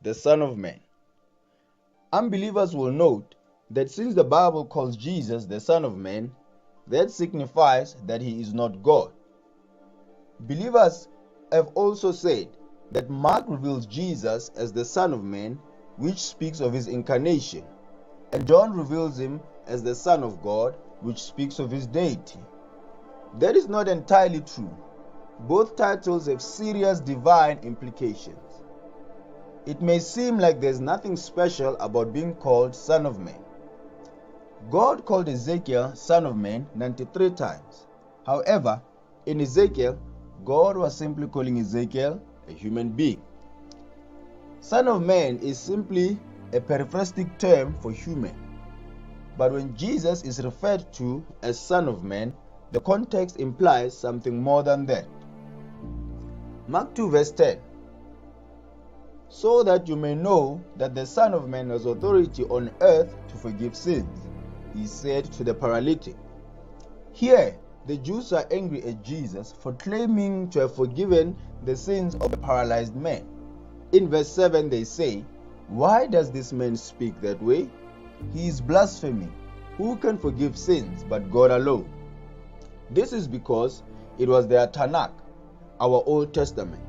the Son of Man. Unbelievers will note that since the Bible calls Jesus the Son of Man, that signifies that he is not God. Believers have also said that Mark reveals Jesus as the Son of Man, which speaks of his incarnation, and John reveals him as the Son of God, which speaks of his deity. That is not entirely true. Both titles have serious divine implications. It may seem like there's nothing special about being called Son of Man. God called Ezekiel Son of Man 93 times. However, in Ezekiel, God was simply calling Ezekiel a human being. Son of Man is simply a periphrastic term for human. But when Jesus is referred to as Son of Man, the context implies something more than that. Mark 2 verse 10. So that you may know that the Son of Man has authority on earth to forgive sins, he said to the paralytic. Here, the Jews are angry at Jesus for claiming to have forgiven the sins of the paralyzed man. In verse 7 they say, "Why does this man speak that way? He is blaspheming. Who can forgive sins but God alone?" This is because it was their Tanakh, our Old Testament.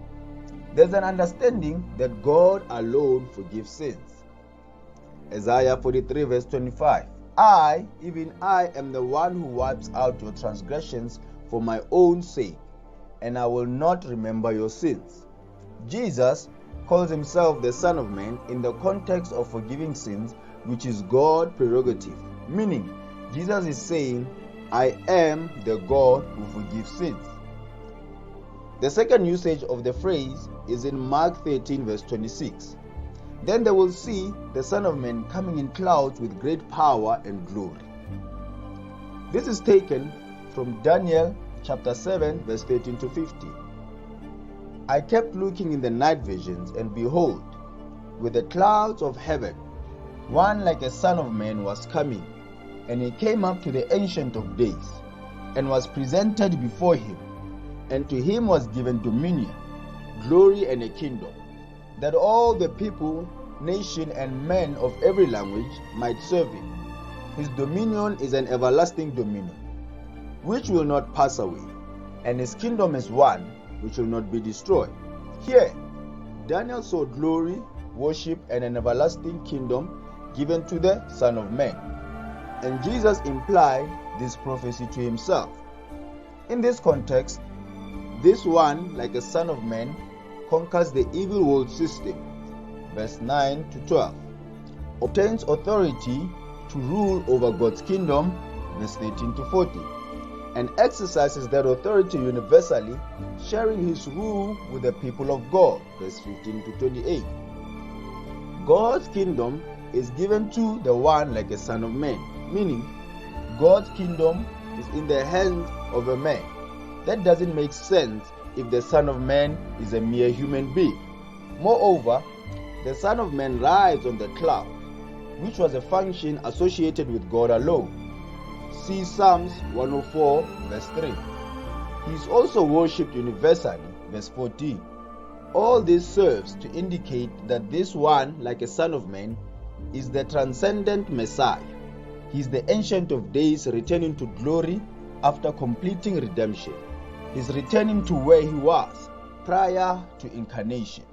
There's an understanding that God alone forgives sins. Isaiah 43 verse 25. I, even I, am the one who wipes out your transgressions for my own sake, and I will not remember your sins. Jesus calls himself the Son of Man in the context of forgiving sins, which is God's prerogative, meaning Jesus is saying, I am the God who forgives sins. The second usage of the phrase is in Mark 13 verse 26. Then they will see the Son of Man coming in clouds with great power and glory. This is taken from Daniel chapter 7 verse 13 to 15. I kept looking in the night visions, and behold, with the clouds of heaven, one like a Son of Man was coming, and he came up to the Ancient of Days, and was presented before him, and to him was given dominion, glory, and a kingdom, that all the people, nation, and men of every language might serve him. His dominion is an everlasting dominion, which will not pass away, and his kingdom is one which will not be destroyed. Here, Daniel saw glory, worship, and an everlasting kingdom given to the Son of Man. And Jesus implied this prophecy to himself. In this context, this one, like a Son of Man, conquers the evil world system, verse 9 to 12, obtains authority to rule over God's kingdom, verse 13 to 14, and exercises that authority universally, sharing his rule with the people of God, verse 15 to 28. God's kingdom is given to the one like a Son of Man, meaning God's kingdom is in the hands of a man. That doesn't make sense if the Son of Man is a mere human being. Moreover, the Son of Man rides on the cloud, which was a function associated with God alone. See Psalms 104 verse 3. He is also worshipped universally, verse 14. All this serves to indicate that this one, like a Son of Man, is the transcendent Messiah. He is the Ancient of Days returning to glory after completing redemption. He is returning to where he was prior to incarnation.